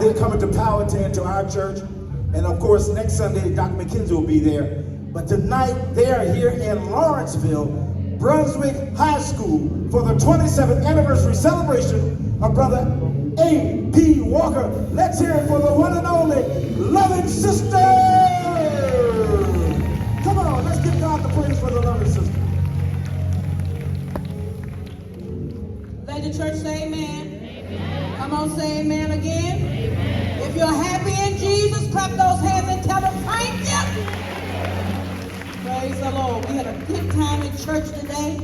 they're coming to Powhatan to our church. And of course, next Sunday, Dr. McKenzie will be there. But tonight, they are here in Lawrenceville, Brunswick High School for the 27th anniversary celebration of Brother A.P. Walker. Let's hear it for the one and only Loving Sister. Come on, let's give God the praise for the Loving Sister. Let the church say amen. Amen. Come on, say amen again. Amen. If you're happy in Jesus, clap those hands and tell them thank you. Praise the Lord. We had a good time in church today,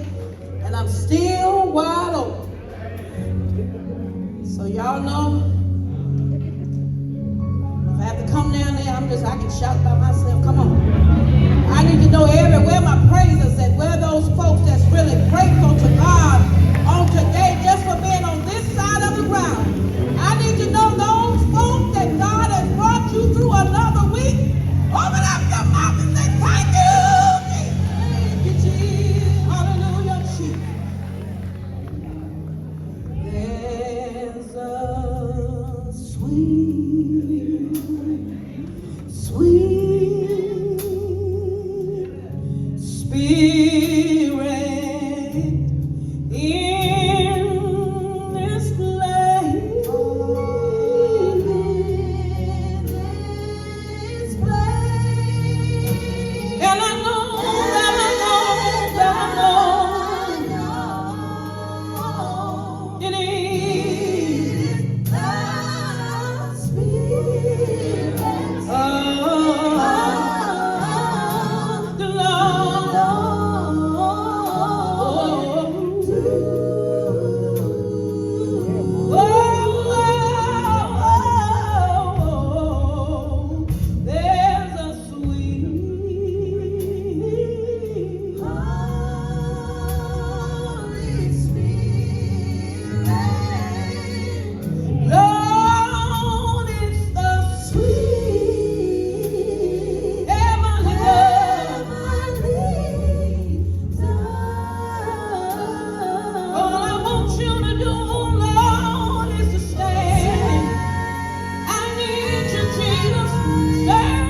and I'm still wide open. So y'all know, if I have to come down there, I can shout by myself. Come on. I need to know everywhere my praises at, where those folks that's really grateful to God on today just for being on this side of the ground. I need to know those folks that God has brought you through another week. Open up your mouth and say thank you. Thank you, Jesus. Hallelujah, Jesus. There's a sweet, sweet spirit in this place. And I know it is the Spirit of the Lord. There's a sweet Holy Spirit. Lord, it's the sweet heavenly dove. All I want you to do, Lord, is to stand. I need you, Jesus. Stand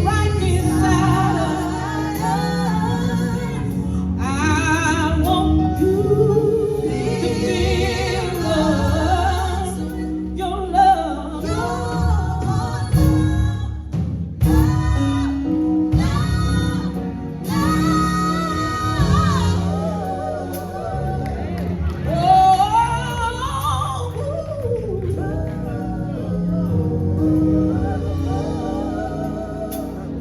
right beside us. I want you to feel your love.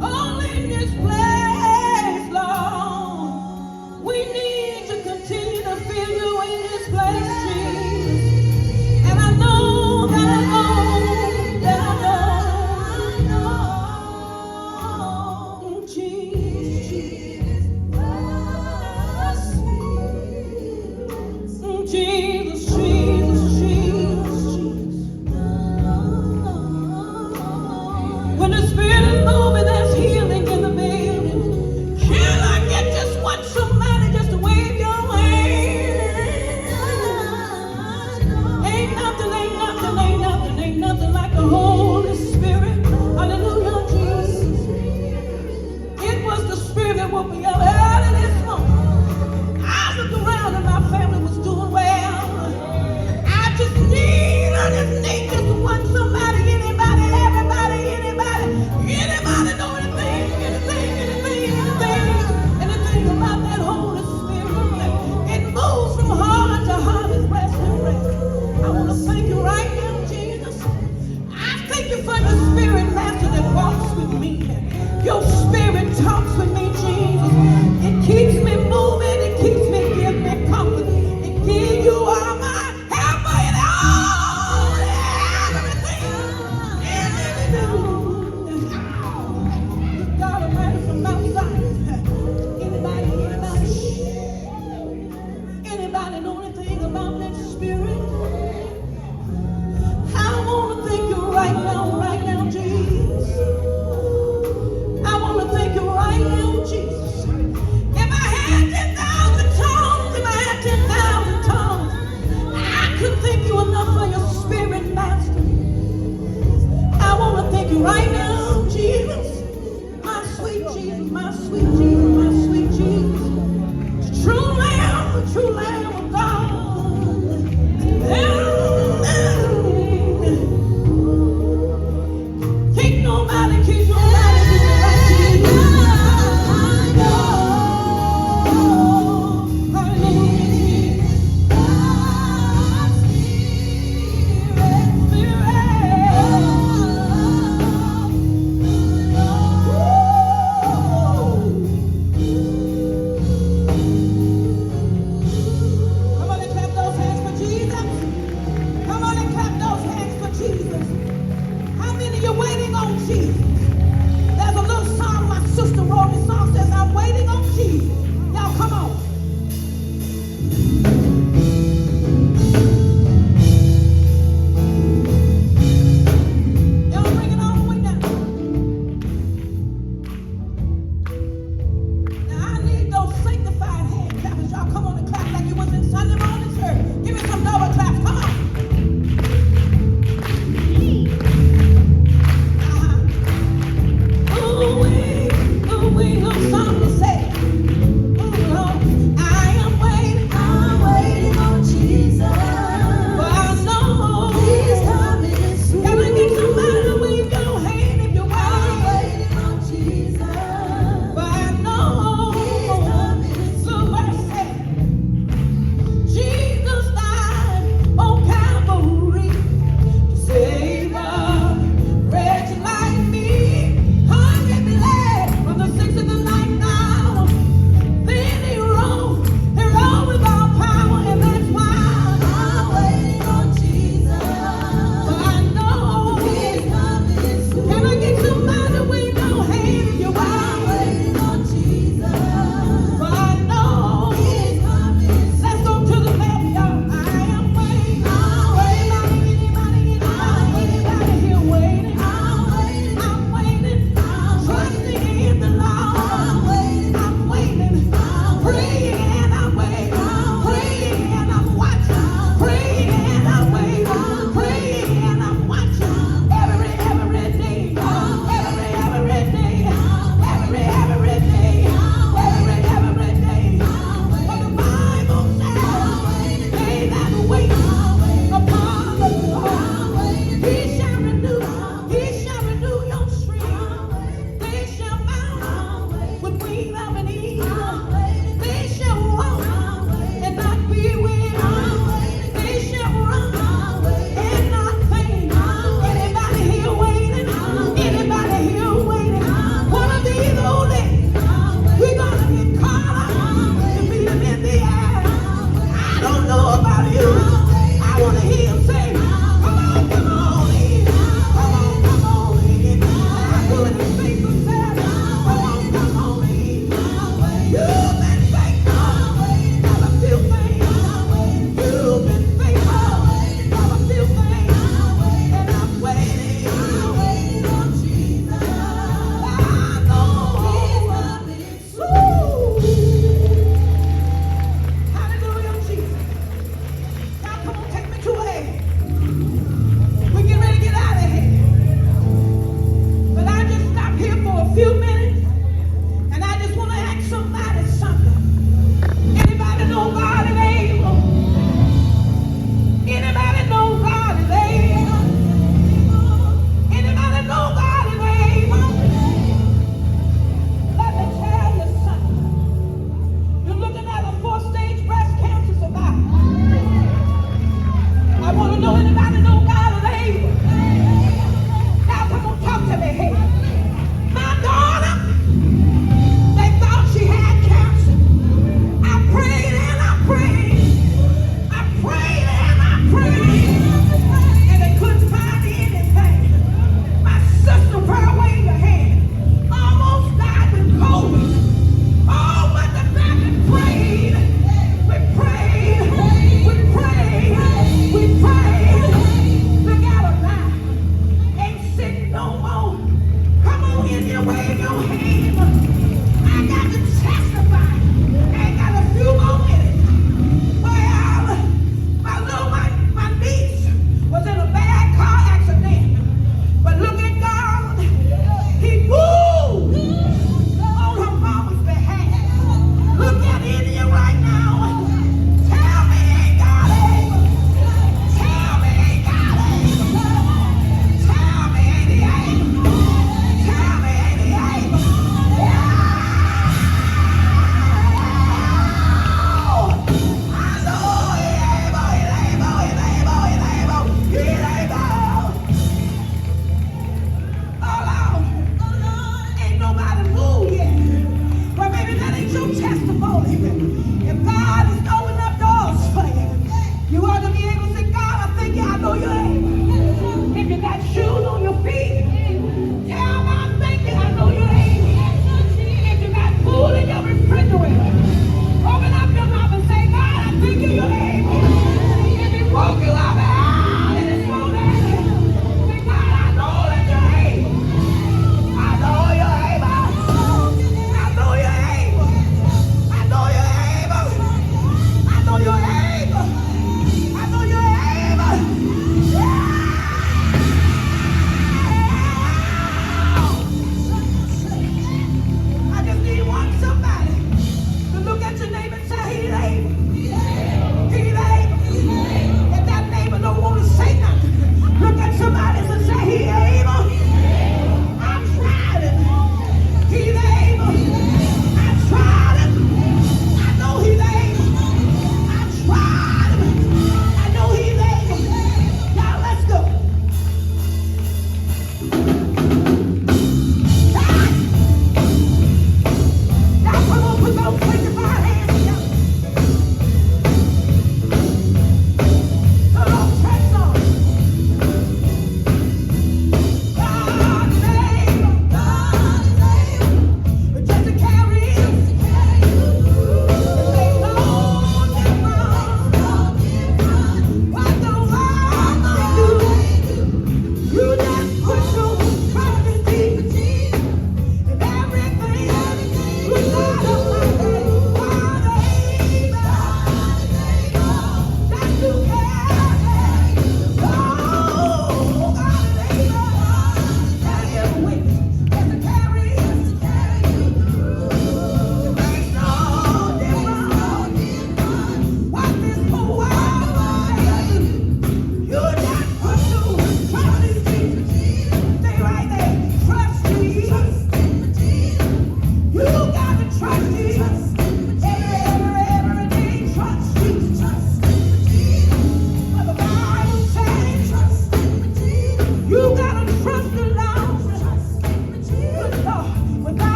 All in this place, Lord. We need to continue to feel you in this place, Jesus. And I know that I know, Jesus. Jesus, Jesus, Jesus. When the Spirit is moving, there's healing in the building. Can I get just one somebody just to wave your hand? Ain't nothing like the Holy Spirit. Hallelujah, Jesus. It was the Spirit that woke me up early this morning. I looked around and my family was doing well. I just need just one somebody, anybody, everybody, anybody know anything about that Holy Spirit. It moves from heart to heart, it's rest and rest. I want to thank you right now, Jesus. I thank you for the Spirit, Master, that walks with me. Your Spirit talks with me, Jesus. It keeps me moving, it keeps me, gives me comfort. It gives you all my helper in all everything. God Almighty from outside. Anybody know anything about that Spirit? I want to thank you right now, Jesus. I want to thank you right now, Jesus. If I had 10,000 tongues, I couldn't thank you enough for your Spirit, Master. thank you right now, Jesus. My sweet Jesus, my sweet Jesus, my sweet Jesus. The true Lamb of God. Can't nobody do me like Jesus.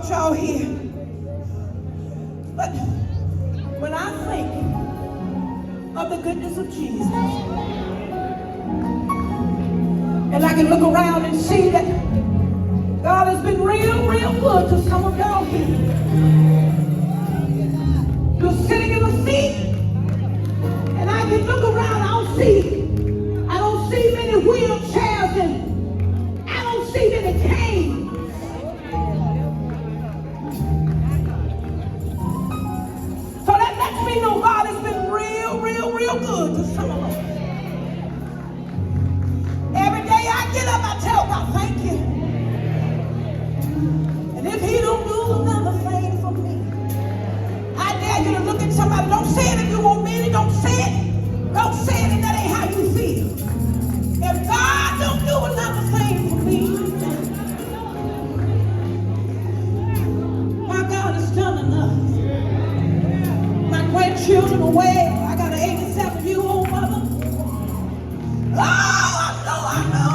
Y'all here. But when I think of the goodness of Jesus, and I can look around and see that God has been real, real good to some of y'all here. You're sitting in a seat, and I can look around, I don't see many wheelchairs, and I don't see many canes. You know God has been real, real, real good to some of us. Every day I get up, I tell God, thank you. And if he don't do another thing for me, I dare you to look at somebody. Don't say it if you won't mean it. Don't say it. Don't say it, and that ain't how you feel. If God don't do another thing for me, my God has done enough. Grandchildren away. I got an 87-year-old mother. Oh, I know.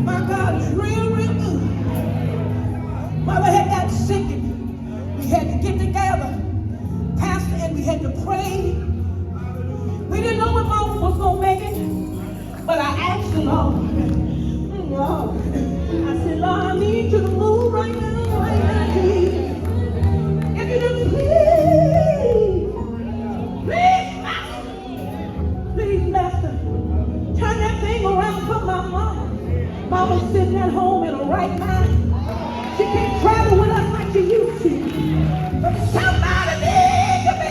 My God is real, real good. Mother had got sick, and we had to get together, Pastor, and we had to pray. We didn't know if Mama was going to make it, but I asked the Lord. I said, Lord, I need you to move right now. Please, Master, turn that thing around for my mama. Mama's sitting at home in her right mind. She can't travel with us like she used to. But somebody needs to be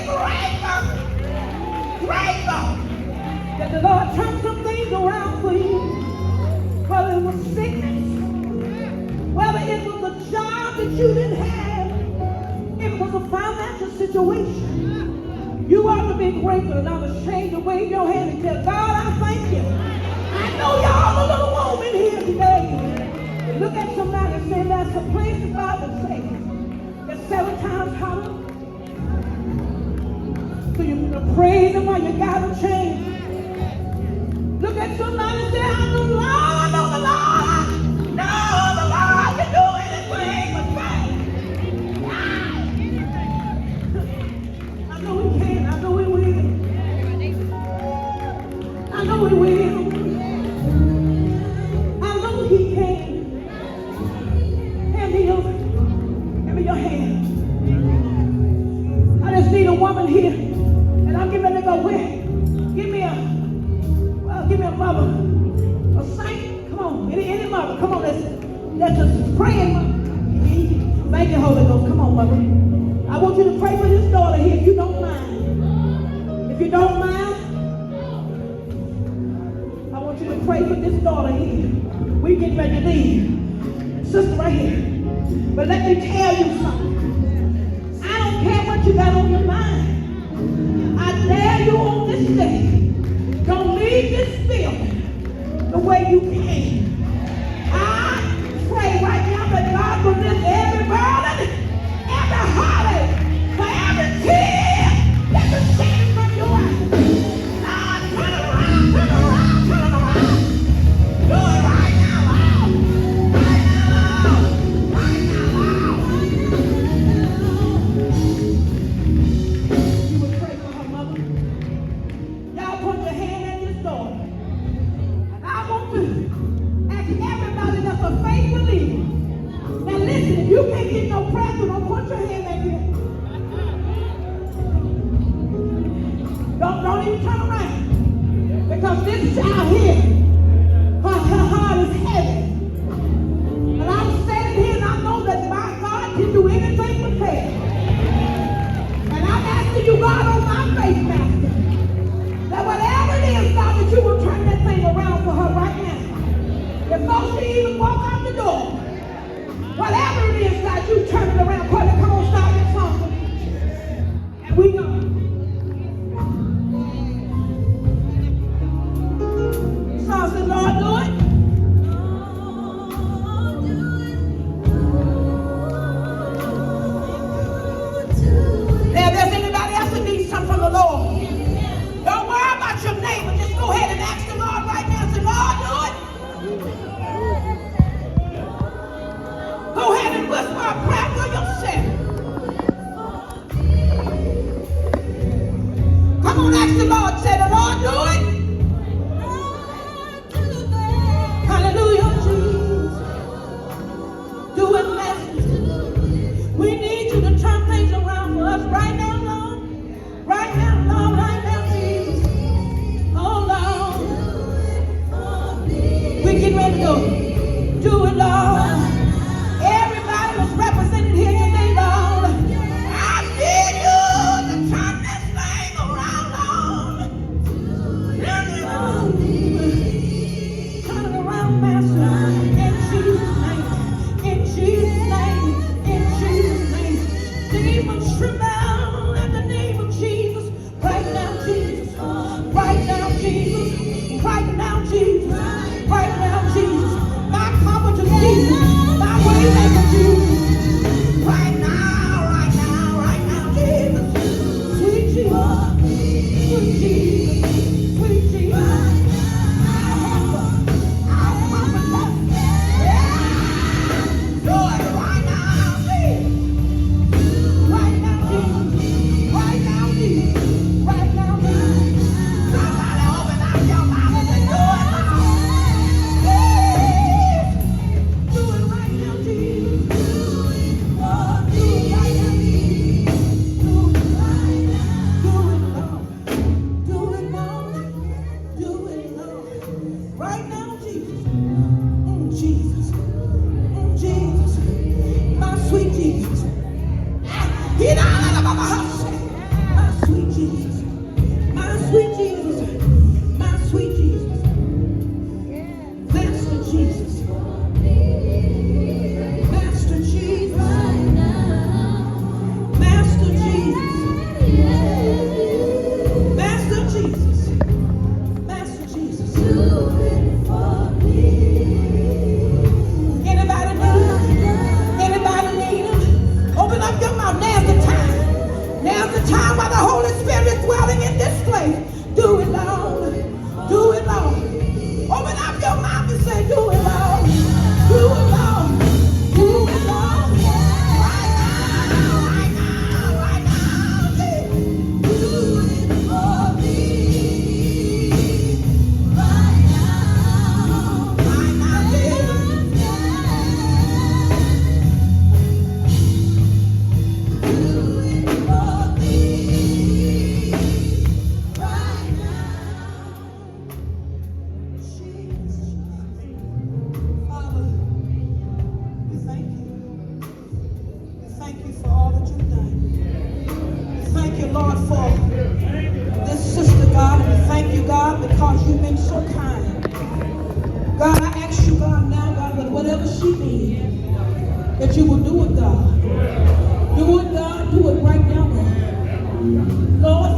grateful that the Lord turned some things around for you. Whether it was sickness, whether it was a job that you didn't have, it was a financial situation. You ought to be grateful, and I'm ashamed to wave your hand and tell God, I thank you. I know y'all a little warm in here today. Look at somebody and say, that's a place the Bible says that's 7 times hotter. So you can praise him while you got a change. Look at somebody and say, I know the Lord can do anything but faith. I know he can. I know he will. I know he will. I know he can. Hand me your hand. I just need a woman here, and I'm getting ready to go where? Give me a mother, a saint. Come on, any mother. Come on, that's a praying mother. Thank you, Holy Ghost. Come on, mother. I want you to pray for this daughter here, if you don't mind. If you don't mind, I want you to pray for this daughter here. We getting ready to leave. Sister right here. But let me tell you something. I don't care what you got on your mind. I dare you on this day. Don't leave this building the way you came. I pray right now that God will lift every burden, every heartache, for every tear that is shaken from your eyes. Lord, turn it around, turn it around, turn it around. Do it right now, Lord. Right now, Lord. Right now, Lord. You will pray for her mother. Y'all put your hand at this door. And I want to ask everybody that's a faith believer. Now listen, if you can't get no prayer, so don't put your hand back here. Don't even turn around. Because this child here Before she even walk out the door, whatever it is, God, you turn it around. Courtney, come on, start that song. And we go. Song says, Lord, do it. Now, if there's anybody else that needs something from the Lord, don't worry about your neighbor. Just go ahead and ask the Lord right now. Say, Lord, do it. Go ahead and whisper a prayer for yourself. Come on, ask the Lord. Say, the Lord, do it. Hallelujah, Jesus. Do it, Master. We need you to turn things around for us right now, Lord. Right now, Lord. Right now, Jesus. Oh, Lord. We're getting ready to go. Do it, Lord. Everybody was represented here today, Lord. I need you to turn this thing around, Lord. Turn it around, Master. In Jesus' name. In Jesus' name. In Jesus' name. Demons tremble in the name of Jesus. Right now, Jesus. Right now, Jesus. Right now, Jesus. Right now, Jesus. My comfort is Jesus. My way maker, Jesus. Right now, right now, right now, Jesus. Sweet Jesus. Sweet Jesus. Sweet Jesus. That you will do it, God. Do it, God. Do it right now, God. Lord,